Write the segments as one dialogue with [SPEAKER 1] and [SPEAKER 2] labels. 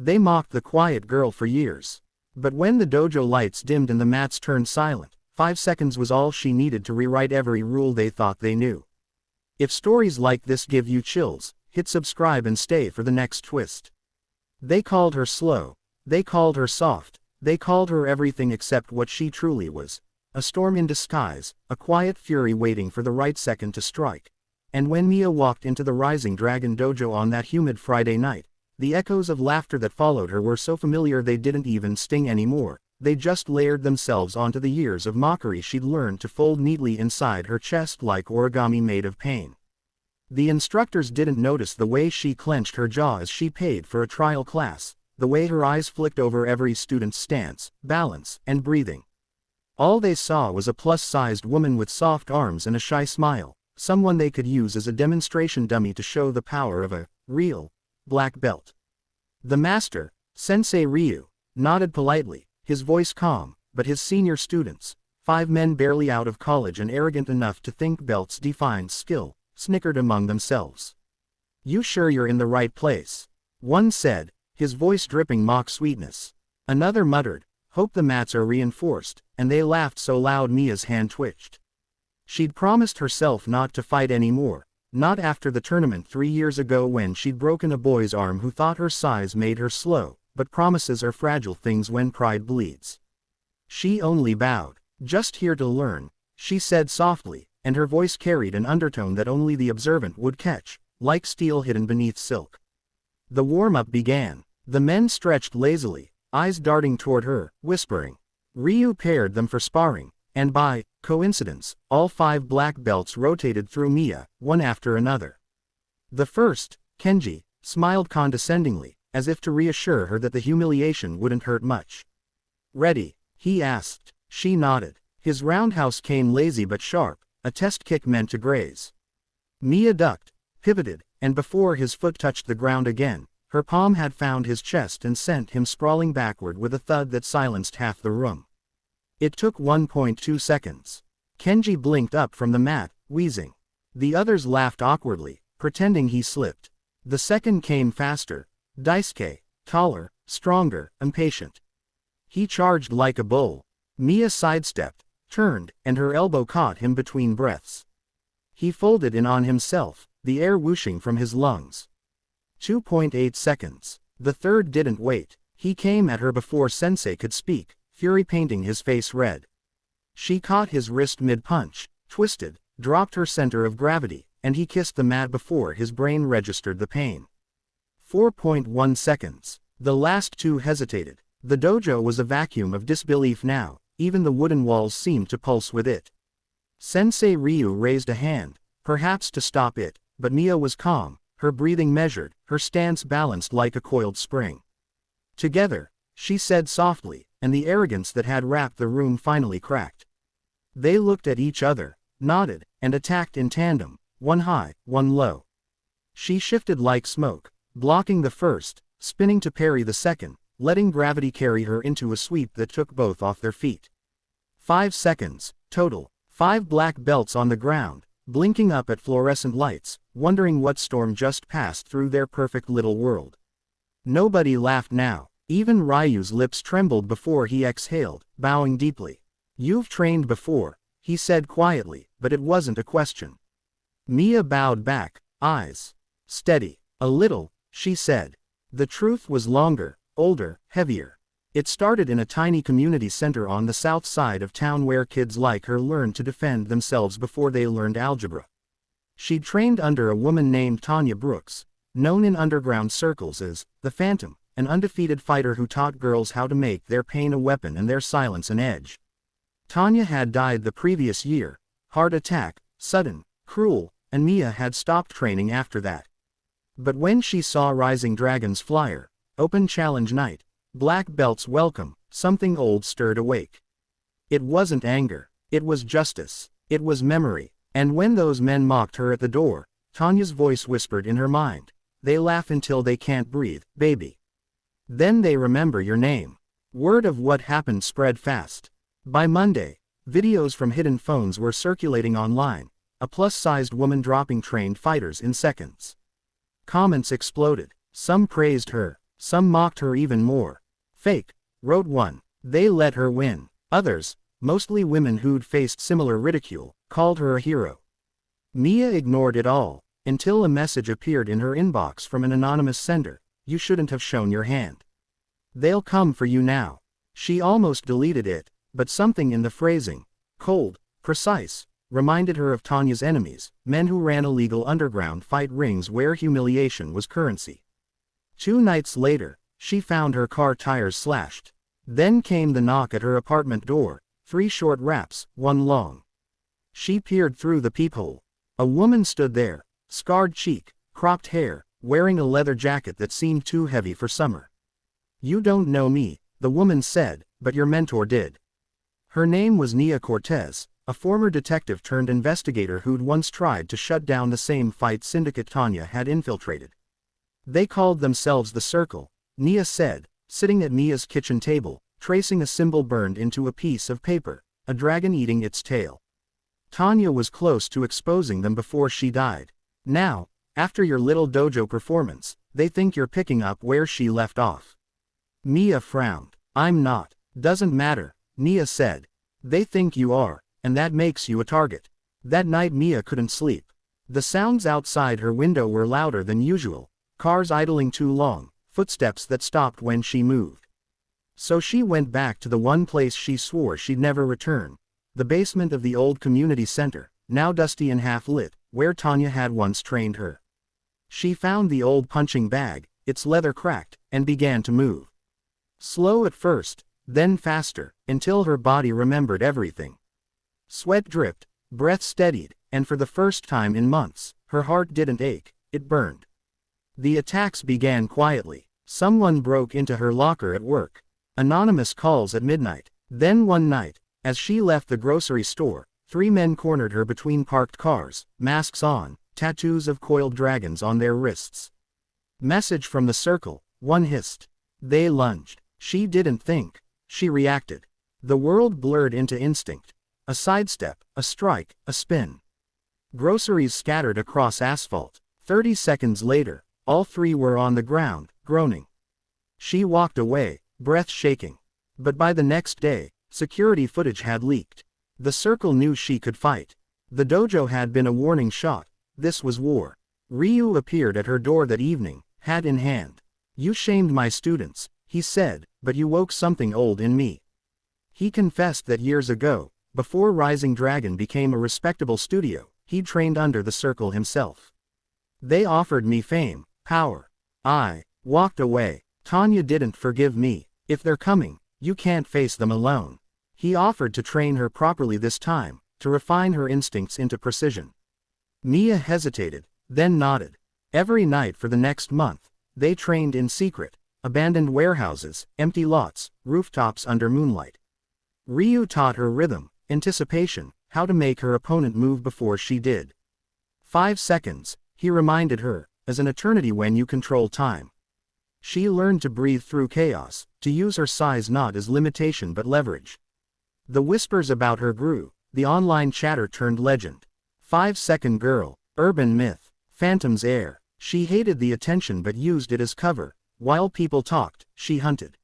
[SPEAKER 1] They mocked the quiet girl for years. But when the dojo lights dimmed and the mats turned silent, 5 seconds was all she needed to rewrite every rule they thought they knew. If stories like this give you chills, hit subscribe and stay for the next twist. They called her slow. They called her soft. They called her everything except what she truly was. A storm in disguise, a quiet fury waiting for the right second to strike. And when Mia walked into the Rising Dragon dojo on that humid Friday night, the echoes of laughter that followed her were so familiar they didn't even sting anymore. They just layered themselves onto the years of mockery she'd learned to fold neatly inside her chest like origami made of pain. The instructors didn't notice the way she clenched her jaw as she paid for a trial class, the way her eyes flicked over every student's stance, balance, and breathing. All they saw was a plus-sized woman with soft arms and a shy smile, someone they could use as a demonstration dummy to show the power of a real black belt. The master, Sensei Ryu, nodded politely, his voice calm, but his senior students, 5 men barely out of college and arrogant enough to think belts defined skill, snickered among themselves. "You sure you're in the right place?" one said, his voice dripping mock sweetness. Another muttered, "Hope the mats are reinforced," and they laughed so loud Mia's hand twitched. She'd promised herself not to fight anymore. Not after the tournament 3 years ago when she'd broken a boy's arm who thought her size made her slow, but promises are fragile things when pride bleeds. She only bowed. "Just here to learn," she said softly, and her voice carried an undertone that only the observant would catch, like steel hidden beneath silk. The warm-up began. The men stretched lazily, eyes darting toward her, whispering. Ryu paired them for sparring, and by coincidence, all 5 black belts rotated through Mia, one after another. The first, Kenji, smiled condescendingly, as if to reassure her that the humiliation wouldn't hurt much. "Ready?" he asked. She nodded. His roundhouse came lazy but sharp, a test kick meant to graze. Mia ducked, pivoted, and before his foot touched the ground again, her palm had found his chest and sent him sprawling backward with a thud that silenced half the room. It took 1.2 seconds. Kenji blinked up from the mat, wheezing. The others laughed awkwardly, pretending he slipped. The second came faster. Daisuke, taller, stronger, impatient. He charged like a bull. Mia sidestepped, turned, and her elbow caught him between breaths. He folded in on himself, the air whooshing from his lungs. 2.8 seconds. The third didn't wait. He came at her before Sensei could speak, fury painting his face red. She caught his wrist mid-punch, twisted, dropped her center of gravity, and he kissed the mat before his brain registered the pain. 4.1 seconds. The last 2 hesitated. The dojo was a vacuum of disbelief now, even the wooden walls seemed to pulse with it. Sensei Ryu raised a hand, perhaps to stop it, but Mia was calm, her breathing measured, her stance balanced like a coiled spring. "Together," she said softly, and the arrogance that had wrapped the room finally cracked. They looked at each other, nodded, and attacked in tandem, one high, one low. She shifted like smoke, blocking the first, spinning to parry the second, letting gravity carry her into a sweep that took both off their feet. 5 seconds, total. 5 black belts on the ground, blinking up at fluorescent lights, wondering what storm just passed through their perfect little world. Nobody laughed now. Even Ryu's lips trembled before he exhaled, bowing deeply. "You've trained before," he said quietly, but it wasn't a question. Mia bowed back, eyes steady. "A little," she said. The truth was longer, older, heavier. It started in a tiny community center on the south side of town where kids like her learned to defend themselves before they learned algebra. She'd trained under a woman named Tanya Brooks, known in underground circles as the Phantom, an undefeated fighter who taught girls how to make their pain a weapon and their silence an edge. Tanya had died the previous year, heart attack, sudden, cruel, and Mia had stopped training after that. But when she saw Rising Dragon's flyer, open challenge night, black belts welcome, something old stirred awake. It wasn't anger, it was justice, it was memory, and when those men mocked her at the door, Tanya's voice whispered in her mind, "They laugh until they can't breathe, baby. Then they remember your name." Word of what happened spread fast. By Monday, videos from hidden phones were circulating online, a plus-sized woman dropping trained fighters in seconds. Comments exploded. Some praised her, Some mocked her even more. Fake, wrote one. They let her win. Others, mostly women who'd faced similar ridicule, called her a hero. Mia ignored it all, until a message appeared in her inbox from an anonymous sender. You shouldn't have shown your hand. They'll come for you now. She almost deleted it, but something in the phrasing, cold, precise, reminded her of Tanya's enemies, men who ran illegal underground fight rings where humiliation was currency. 2 nights later, she found her car tires slashed. Then came the knock at her apartment door, 3 short raps, 1 long. She peered through the peephole. A woman stood there, scarred cheek, cropped hair, wearing a leather jacket that seemed too heavy for summer. You don't know me, the woman said, but your mentor did. Her name was Nia Cortez, a former detective turned investigator who'd once tried to shut down the same fight syndicate Tanya had infiltrated. They called themselves the Circle, Nia said, sitting at Mia's kitchen table, tracing a symbol burned into a piece of paper, a dragon eating its tail. Tanya was close to exposing them before she died. Now, after your little dojo performance, they think you're picking up where she left off. Mia frowned. I'm not. Doesn't matter, Nia said. They think you are, and that makes you a target. That night Mia couldn't sleep. The sounds outside her window were louder than usual, cars idling too long, footsteps that stopped when she moved. So she went back to the one place she swore she'd never return. The basement of the old community center, now dusty and half-lit, where Tanya had once trained her. She found the old punching bag, its leather cracked, and began to move. Slow at first, then faster, until her body remembered everything. Sweat dripped, breath steadied, and for the first time in months, her heart didn't ache, it burned. The attacks began quietly. Someone broke into her locker at work. Anonymous calls at midnight. Then one night, as she left the grocery store, 3 men cornered her between parked cars, masks on, tattoos of coiled dragons on their wrists. Message from the Circle, one hissed. They lunged. She didn't think. She reacted. The world blurred into instinct. A sidestep, a strike, a spin. Groceries scattered across asphalt. 30 seconds later, all 3 were on the ground, groaning. She walked away, breath shaking. But by the next day, security footage had leaked. The Circle knew she could fight. The dojo had been a warning shot. This was war. Ryu appeared at her door that evening, hat in hand. You shamed my students, he said, but you woke something old in me. He confessed that years ago, before Rising Dragon became a respectable studio, he trained under the Circle himself. They offered me fame, power. I walked away. Tanya didn't forgive me. If they're coming, you can't face them alone. He offered to train her properly this time, to refine her instincts into precision. Mia hesitated, then nodded. Every night for the next month, they trained in secret, abandoned warehouses, empty lots, rooftops under moonlight. Ryu taught her rhythm, anticipation, how to make her opponent move before she did. 5 seconds, he reminded her, is an eternity when you control time. She learned to breathe through chaos, to use her size not as limitation but leverage. The whispers about her grew, the online chatter turned legend. 5-second girl, urban myth, phantom's heir. She hated the attention but used it as cover. While people talked, she hunted.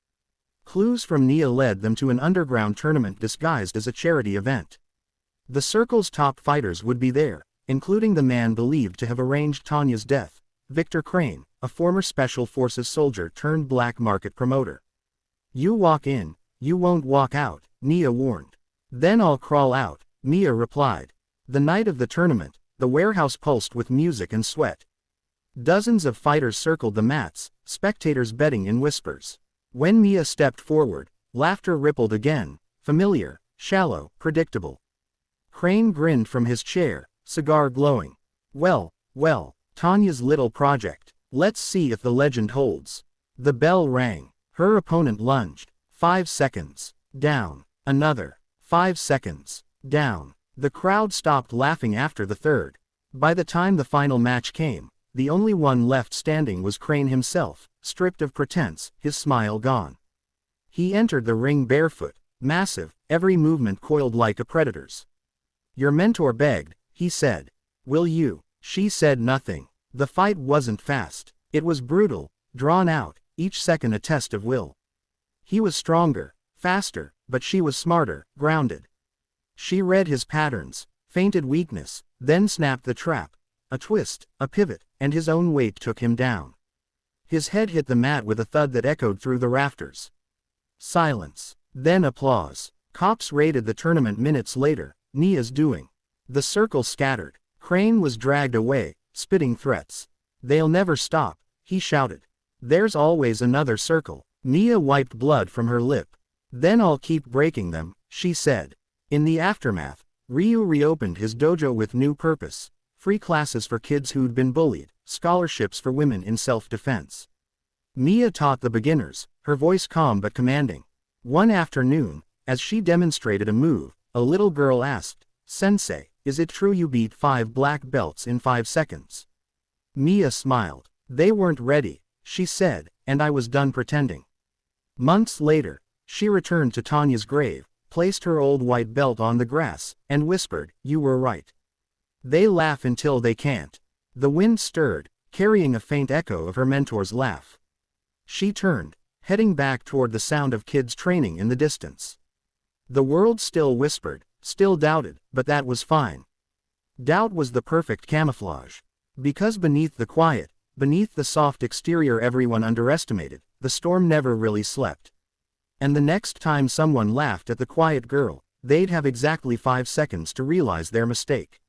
[SPEAKER 1] Clues from Nia led them to an underground tournament disguised as a charity event. The Circle's top fighters would be there, including the man believed to have arranged Tanya's death, Victor Crane, a former Special Forces soldier turned black market promoter. You walk in, you won't walk out, Nia warned. Then I'll crawl out, Mia replied. The night of the tournament, the warehouse pulsed with music and sweat. Dozens of fighters circled the mats, spectators betting in whispers. When Mia stepped forward, laughter rippled again, familiar, shallow, predictable. Crane grinned from his chair, cigar glowing. Well, Tanya's little project. Let's see if the legend holds. The bell rang. Her opponent lunged. 5 seconds. Down. Another. 5 seconds. Down. The crowd stopped laughing after the third. By the time the final match came, the only one left standing was Crane himself, stripped of pretense, his smile gone. He entered the ring barefoot, massive, every movement coiled like a predator's. Your mentor begged, he said. Will you? She said nothing. The fight wasn't fast. It was brutal, drawn out, each second a test of will. He was stronger, faster, but she was smarter, grounded. She read his patterns, feinted weakness, then snapped the trap. A twist, a pivot, and his own weight took him down. His head hit the mat with a thud that echoed through the rafters. Silence. Then applause. Cops raided the tournament minutes later. Nia's doing. The circle scattered. Crane was dragged away, spitting threats. They'll never stop, he shouted. There's always another circle. Nia wiped blood from her lip. Then I'll keep breaking them, she said. In the aftermath, Ryu reopened his dojo with new purpose. Free classes for kids who'd been bullied, scholarships for women in self-defense. Nia taught the beginners, her voice calm but commanding. One afternoon, as she demonstrated a move, a little girl asked, "Sensei, is it true you beat 5 black belts in 5 seconds?" Nia smiled. They weren't ready, she said, and I was done pretending. Months later, she returned to Tanya's grave, placed her old white belt on the grass, and whispered, "You were right." They laugh until they can't. The wind stirred, carrying a faint echo of her mentor's laugh. She turned, heading back toward the sound of kids training in the distance. The world still whispered, still doubted, but that was fine. Doubt was the perfect camouflage. Because beneath the quiet, beneath the soft exterior everyone underestimated, the storm never really slept. And the next time someone laughed at the quiet girl, they'd have exactly 5 seconds to realize their mistake.